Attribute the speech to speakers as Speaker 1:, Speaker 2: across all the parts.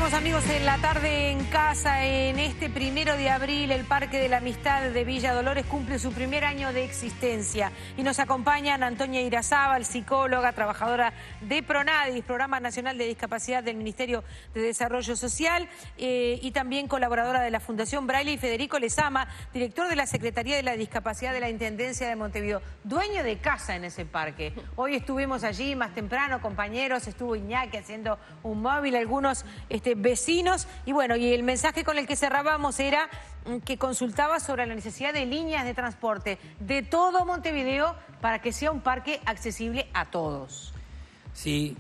Speaker 1: Seguimos, amigos, en la tarde en casa. En este 1 de abril, el Parque de la Amistad de Villa Dolores cumple su primer año de existencia. Y nos acompañan Antonia Irazábal, psicóloga, trabajadora de PRONADIS, Programa Nacional de Discapacidad del Ministerio de Desarrollo Social, y también colaboradora de la Fundación Braille, y Federico Lezama, director de la Secretaría de la Discapacidad de la Intendencia de Montevideo, dueño de casa en ese parque. Hoy estuvimos allí más temprano, compañeros, estuvo Iñaki haciendo un móvil, algunos vecinos, y bueno, y el mensaje con el que cerrábamos era que consultaba sobre la necesidad de líneas de transporte de todo Montevideo para que sea un parque accesible a todos.
Speaker 2: Sí.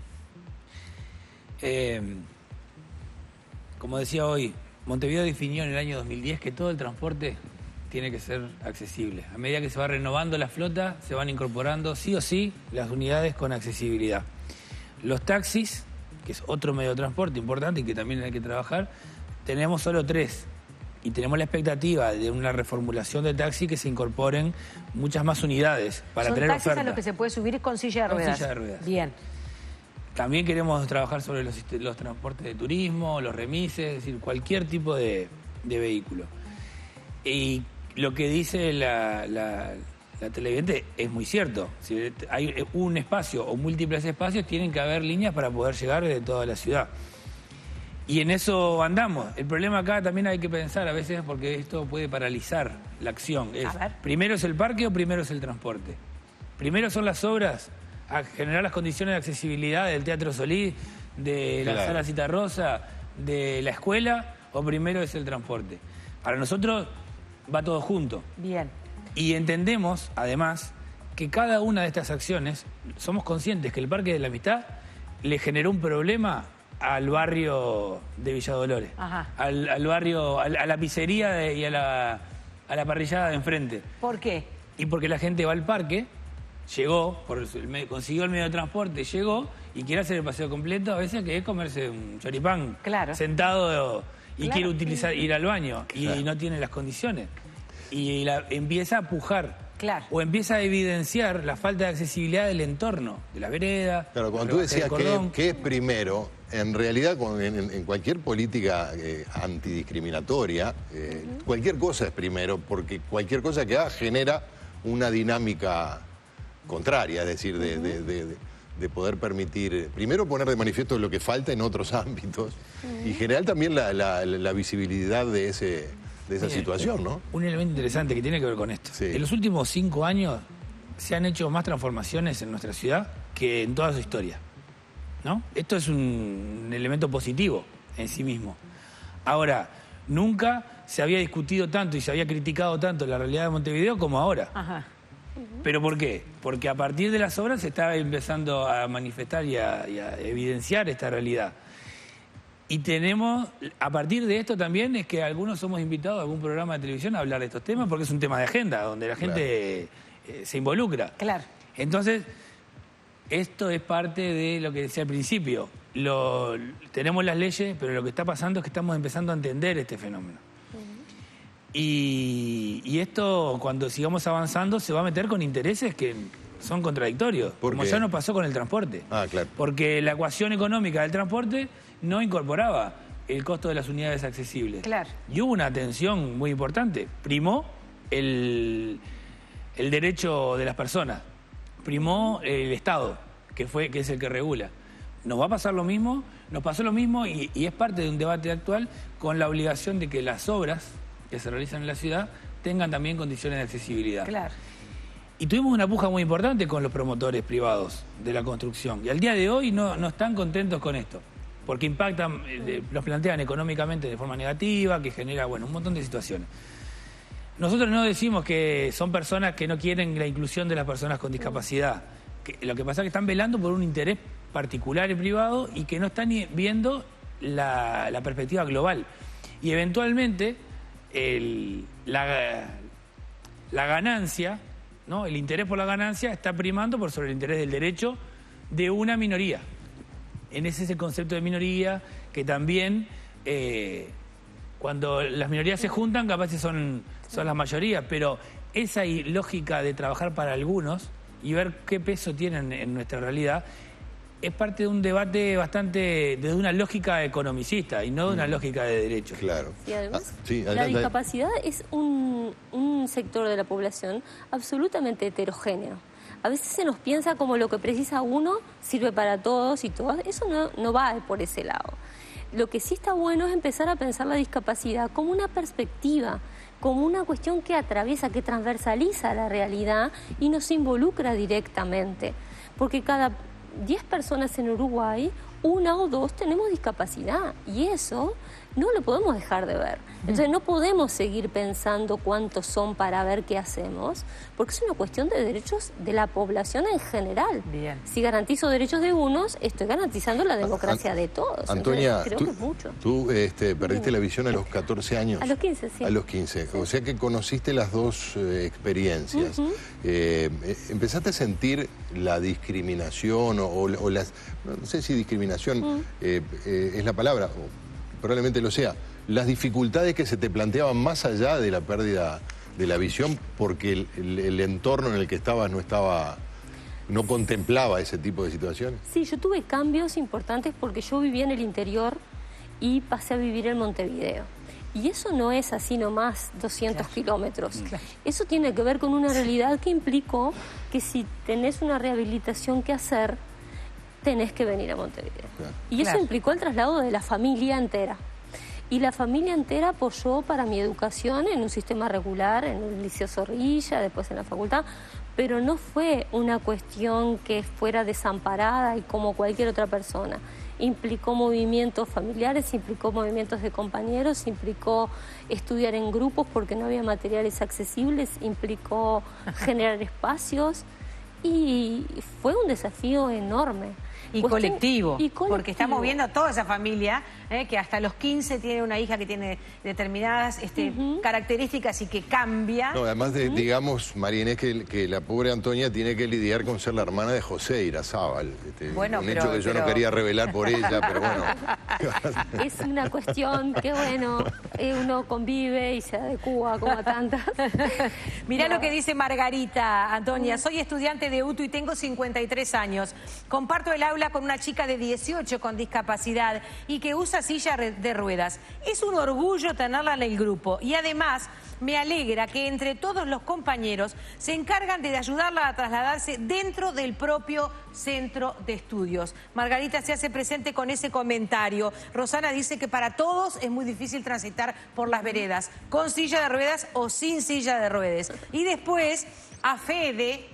Speaker 2: Como decía hoy, Montevideo definió en el año 2010 que todo el transporte tiene que ser accesible. A medida que se va renovando la flota, se van incorporando sí o sí las unidades con accesibilidad. Los taxis, que es otro medio de transporte importante y que también hay que trabajar, tenemos solo 3. Y tenemos la expectativa de una reformulación de taxi que se incorporen muchas más unidades para tener oferta.
Speaker 1: ¿Son taxis a los que se puede subir con silla de ruedas?
Speaker 2: Con silla de ruedas.
Speaker 1: Bien.
Speaker 2: También queremos trabajar sobre los transportes de turismo, los remises, es decir, cualquier tipo de vehículo. Y lo que dice la televidente es muy cierto. Si hay un espacio o múltiples espacios, tienen que haber líneas para poder llegar de toda la ciudad. Y en eso andamos. El problema acá también hay que pensar a veces, porque esto puede paralizar la acción. ¿Primero es el parque o primero es el transporte? Primero son las obras a generar las condiciones de accesibilidad del Teatro Solís, de la Sala Citarrosa, de la escuela, o primero es el transporte. Para nosotros va todo junto.
Speaker 1: Bien.
Speaker 2: Y entendemos, además, que cada una de estas acciones, somos conscientes que el Parque de la Amistad le generó un problema al barrio de Villa Dolores, al barrio, a la pizzería y a la parrillada de enfrente.
Speaker 1: ¿Por qué?
Speaker 2: Y porque la gente va al parque, llegó, consiguió el medio de transporte, llegó y quiere hacer el paseo completo, a veces que es comerse un choripán sentado y quiere ir al baño y no tiene las condiciones. Y empieza a pujar, o empieza a evidenciar la falta de accesibilidad del entorno, de la vereda.
Speaker 3: Claro, cuando tú decías que es primero, en realidad en cualquier política antidiscriminatoria, cualquier cosa es primero, porque cualquier cosa que haga genera una dinámica contraria, es decir, de poder permitir, primero poner de manifiesto lo que falta en otros ámbitos, y generar también la visibilidad de esa situación, ¿no?
Speaker 2: Un elemento interesante que tiene que ver con esto. En los últimos 5 años se han hecho más transformaciones en nuestra ciudad que en toda su historia, ¿no? Esto es un elemento positivo en sí mismo. Ahora, nunca se había discutido tanto y se había criticado tanto la realidad de Montevideo como ahora. ¿Pero por qué? Porque a partir de las obras se está empezando a manifestar y a evidenciar esta realidad. Y tenemos, a partir de esto también, es que algunos somos invitados a algún programa de televisión a hablar de estos temas, porque es un tema de agenda, donde la gente se involucra. Entonces, esto es parte de lo que decía al principio. Tenemos las leyes, pero lo que está pasando es que estamos empezando a entender este fenómeno. Y esto, cuando sigamos avanzando, se va a meter con intereses que son contradictorios, como ya nos pasó con el transporte. Porque la ecuación económica del transporte no incorporaba el costo de las unidades accesibles. Y hubo una tensión muy importante. Primó el derecho de las personas. Primó el Estado, que es el que regula. Nos va a pasar lo mismo, nos pasó lo mismo y es parte de un debate actual con la obligación de que las obras que se realizan en la ciudad tengan también condiciones de accesibilidad. Y tuvimos una puja muy importante con los promotores privados de la construcción. Y al día de hoy no están contentos con esto, porque impactan, los plantean económicamente de forma negativa, que genera, un montón de situaciones. Nosotros no decimos que son personas que no quieren la inclusión de las personas con discapacidad. Lo que pasa es que están velando por un interés particular y privado y que no están viendo la perspectiva global. Y eventualmente la ganancia, ¿no? El interés por la ganancia está primando por sobre el interés del derecho de una minoría. Ese es el concepto de minoría que también, cuando las minorías se juntan, capaz que son las mayorías, pero esa lógica de trabajar para algunos y ver qué peso tienen en nuestra realidad es parte de un debate bastante desde una lógica economicista y no de una lógica de derechos.
Speaker 3: Claro.
Speaker 4: Y además, la discapacidad es un sector de la población absolutamente heterogéneo. A veces se nos piensa como lo que precisa uno sirve para todos y todas. Eso no va por ese lado. Lo que sí está bueno es empezar a pensar la discapacidad como una perspectiva, como una cuestión que atraviesa, que transversaliza la realidad y nos involucra directamente. Porque cada 10 personas en Uruguay, 1 o 2 tenemos discapacidad y eso no lo podemos dejar de ver. Entonces no podemos seguir pensando cuántos son para ver qué hacemos, porque es una cuestión de derechos de la población en general.
Speaker 1: Bien.
Speaker 4: Si garantizo derechos de unos, estoy garantizando la democracia de todos.
Speaker 3: Antonia,
Speaker 4: creo que es mucho.
Speaker 3: Tú perdiste la visión a los 14 años.
Speaker 4: A los 15, sí.
Speaker 3: A los 15. Sí. O sea que conociste las dos experiencias. ¿Empezaste a sentir la discriminación o las... No sé si discriminación es la palabra, probablemente lo sea, las dificultades que se te planteaban más allá de la pérdida de la visión porque el entorno en el que estabas no contemplaba ese tipo de situaciones?
Speaker 4: Sí, yo tuve cambios importantes porque yo vivía en el interior y pasé a vivir en Montevideo. Y eso no es así nomás 200 kilómetros. Claro. Eso tiene que ver con una realidad que implicó que si tenés una rehabilitación que hacer, tenés que venir a Montevideo. Claro. Y eso implicó el traslado de la familia entera. Y la familia entera apoyó para mi educación en un sistema regular, en el Liceo Zorrilla, después en la facultad, pero no fue una cuestión que fuera desamparada y como cualquier otra persona. Implicó movimientos familiares, implicó movimientos de compañeros, implicó estudiar en grupos porque no había materiales accesibles, implicó generar espacios y fue un desafío enorme.
Speaker 1: Y colectivo, porque estamos viendo a toda esa familia que hasta los 15 tiene una hija que tiene determinadas características y que cambia.
Speaker 3: No, además digamos, María Inés, que la pobre Antonia tiene que lidiar con ser la hermana de José Irazábal. Un hecho que yo no quería revelar por ella, pero bueno.
Speaker 4: Es una cuestión que, bueno, uno convive y se adecúa como a tantas.
Speaker 1: Mirá lo que dice Margarita, Antonia. Soy estudiante de UTU y tengo 53 años. Comparto el aula con una chica de 18 con discapacidad y que usa silla de ruedas. Es un orgullo tenerla en el grupo y además me alegra que entre todos los compañeros se encargan de ayudarla a trasladarse dentro del propio centro de estudios. Margarita se hace presente con ese comentario. Rosana dice que para todos es muy difícil transitar por las veredas, con silla de ruedas o sin silla de ruedas. Y después a Fede...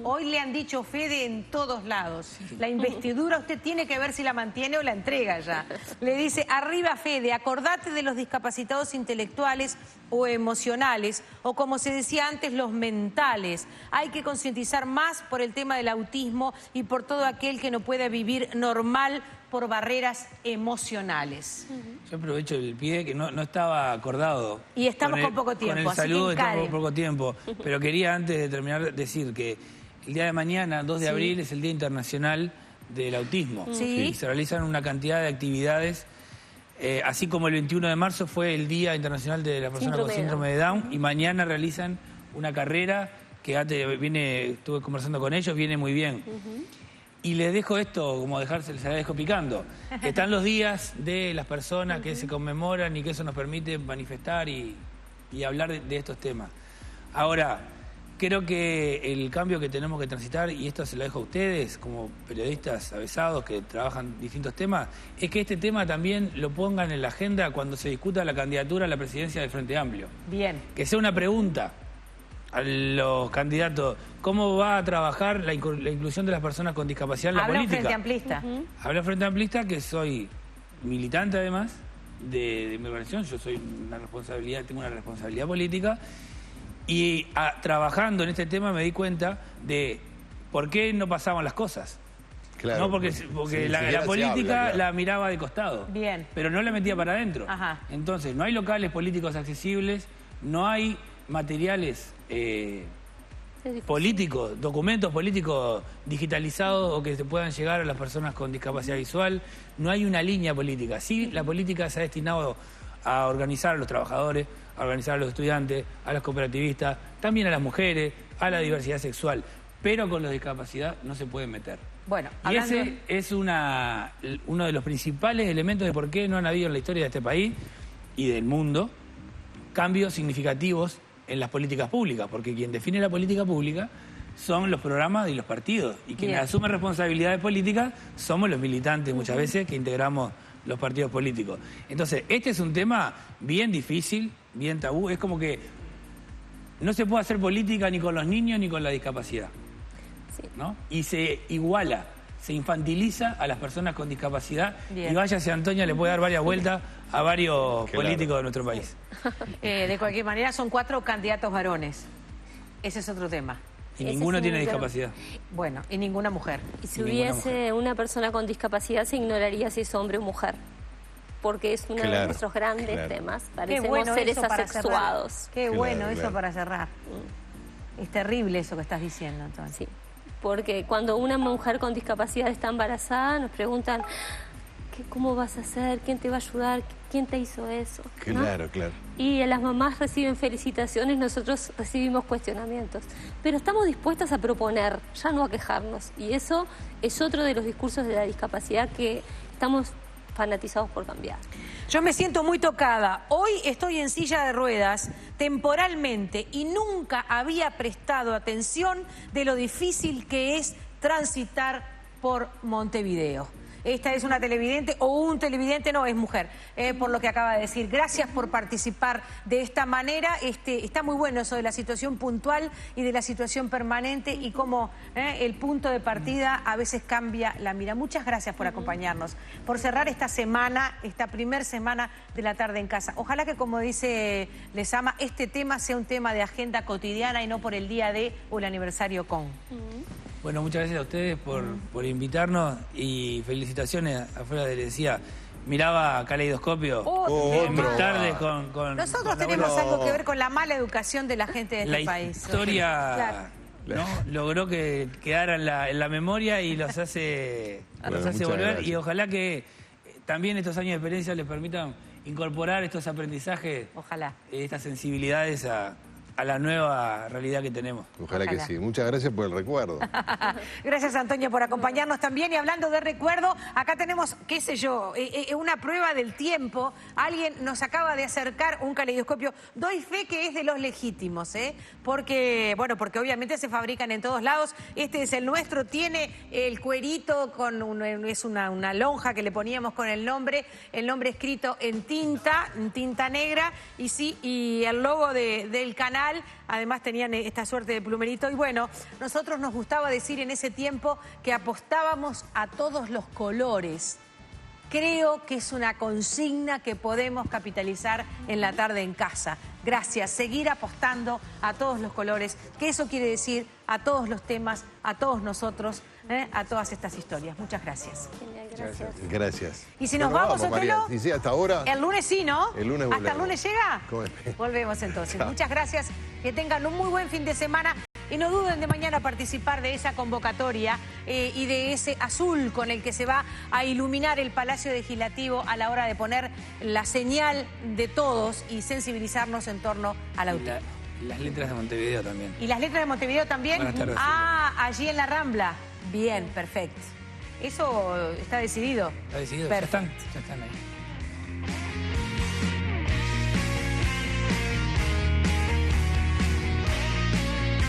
Speaker 1: Hoy le han dicho Fede en todos lados. La investidura usted tiene que ver si la mantiene o la entrega ya. Le dice, arriba Fede, acordate de los discapacitados intelectuales o emocionales, o como se decía antes, los mentales. Hay que concientizar más por el tema del autismo y por todo aquel que no pueda vivir normal por barreras emocionales.
Speaker 2: Yo aprovecho el pie que no estaba acordado.
Speaker 1: Y estamos con poco tiempo.
Speaker 2: Con el saludo estamos con poco tiempo. Pero quería antes de terminar decir que el día de mañana, 2 de abril, es el Día Internacional del Autismo. Y se realizan una cantidad de actividades, así como el 21 de marzo fue el Día Internacional de la Persona con Síndrome de Down, y mañana realizan una carrera que estuve conversando con ellos, viene muy bien. Y les dejo esto, como se la dejo picando. Están los días de las personas que se conmemoran y que eso nos permite manifestar y hablar de estos temas. Ahora, creo que el cambio que tenemos que transitar, y esto se lo dejo a ustedes, como periodistas avesados que trabajan distintos temas, es que este tema también lo pongan en la agenda cuando se discuta la candidatura a la presidencia del Frente Amplio.
Speaker 1: Bien.
Speaker 2: Que sea una pregunta a los candidatos, ¿cómo va a trabajar la inclusión de las personas con discapacidad en la política?
Speaker 1: Frente Amplista.
Speaker 2: Habla Frente Amplista, que soy militante además de mi organización, yo tengo una responsabilidad política, y trabajando en este tema me di cuenta de por qué no pasaban las cosas. Claro, no porque la política la miraba de costado, pero no la metía para adentro. Entonces, no hay locales políticos accesibles, no hay materiales políticos, documentos políticos digitalizados o que se puedan llegar a las personas con discapacidad visual. No hay una línea política. Sí, la política se ha destinado a organizar a los trabajadores, a organizar a los estudiantes, a los cooperativistas, también a las mujeres, a la diversidad sexual, pero con la discapacidad no se pueden meter.
Speaker 1: Bueno,
Speaker 2: y ese es uno de los principales elementos de por qué no han habido en la historia de este país y del mundo cambios significativos en las políticas públicas, porque quien define la política pública son los programas y los partidos, y quienes asumen responsabilidades políticas somos los militantes muchas veces que integramos los partidos políticos. Entonces, este es un tema bien difícil, bien tabú, es como que no se puede hacer política ni con los niños ni con la discapacidad. ¿No? Y se iguala, se infantiliza a las personas con discapacidad. Bien. Y váyase, Antonia, le puede dar varias vueltas a varios políticos de nuestro país.
Speaker 1: De cualquier manera, son 4 candidatos varones. Ese es otro tema.
Speaker 2: Y ninguno tiene discapacidad.
Speaker 1: Bueno, y ninguna mujer.
Speaker 4: Y si hubiese una persona con discapacidad, se ignoraría si es hombre o mujer. Porque es uno de nuestros grandes temas. Parecemos seres asexuados.
Speaker 1: Qué bueno eso para cerrar. Es terrible eso que estás diciendo, entonces.
Speaker 4: Sí. Porque cuando una mujer con discapacidad está embarazada, nos preguntan, ¿cómo vas a hacer? ¿Quién te va a ayudar? ¿Quién te hizo eso?
Speaker 3: Claro,
Speaker 4: ¿no?
Speaker 3: claro.
Speaker 4: Y las mamás reciben felicitaciones, nosotros recibimos cuestionamientos. Pero estamos dispuestas a proponer, ya no a quejarnos. Y eso es otro de los discursos de la discapacidad que estamos fanatizados por cambiar.
Speaker 1: Yo me siento muy tocada. Hoy estoy en silla de ruedas temporalmente y nunca había prestado atención de lo difícil que es transitar por Montevideo. Esta es una televidente, o un televidente, no, es mujer, por lo que acaba de decir. Gracias por participar de esta manera. Está muy bueno eso de la situación puntual y de la situación permanente y cómo el punto de partida a veces cambia la mira. Muchas gracias por acompañarnos, por cerrar esta semana, esta primer semana de la tarde en casa. Ojalá que, como dice Lezama, este tema sea un tema de agenda cotidiana y no por el día de o el aniversario con.
Speaker 2: Bueno, muchas gracias a ustedes por invitarnos y felicitaciones. Afuera les decía, miraba Caleidoscopio en mis tardes con
Speaker 1: Nosotros tenemos algo que ver con la mala educación de la gente de este país.
Speaker 2: La historia ¿no? logró que quedara en la memoria y los hace volver. Gracias. Y ojalá que también estos años de experiencia les permitan incorporar estos aprendizajes, estas sensibilidades a la nueva realidad que tenemos.
Speaker 3: Ojalá que sí. Muchas gracias por el recuerdo.
Speaker 1: Gracias, Antonio, por acompañarnos también. Y hablando de recuerdo, acá tenemos, qué sé yo, una prueba del tiempo. Alguien nos acaba de acercar un caleidoscopio. Doy fe que es de los legítimos, porque obviamente se fabrican en todos lados. Este es el nuestro, tiene el cuerito con es una lonja que le poníamos con el nombre escrito en tinta negra, y el logo del canal. Además tenían esta suerte de plumerito y bueno, nosotros nos gustaba decir en ese tiempo que apostábamos a todos los colores. Creo que es una consigna que podemos capitalizar en la tarde en casa. Gracias, seguir apostando a todos los colores, que eso quiere decir a todos los temas, a todos nosotros, a todas estas historias. Muchas gracias.
Speaker 4: Gracias.
Speaker 3: Gracias.
Speaker 1: Y si nos vamos, Otelo,
Speaker 3: y sí, hasta ahora.
Speaker 1: El lunes sí, ¿no?
Speaker 3: El lunes
Speaker 1: ¿Hasta el lunes llega?
Speaker 3: ¿Cómo?
Speaker 1: Volvemos entonces. Muchas gracias. Que tengan un muy buen fin de semana. Y no duden de mañana participar de esa convocatoria y de ese azul con el que se va a iluminar el Palacio Legislativo a la hora de poner la señal de todos y sensibilizarnos en torno al autismo.
Speaker 2: Las letras de Montevideo también.
Speaker 1: ¿Y las letras de Montevideo también?
Speaker 2: Buenas tardes.
Speaker 1: Allí en la Rambla. Bien, perfecto. Eso está decidido.
Speaker 2: Está decidido, ya están ahí.